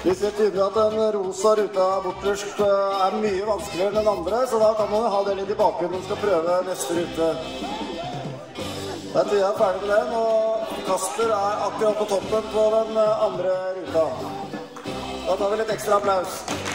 Vi ser tydelig at den rosa ruta borterst mye vanskeligere enn den andre, så da kan man ha det litt i bakgrunnen når man skal prøve neste rute. Da er tida ferdig med den, og Kasper akkurat på toppen på den andre ruta. Da tar vi litt ekstra applaus.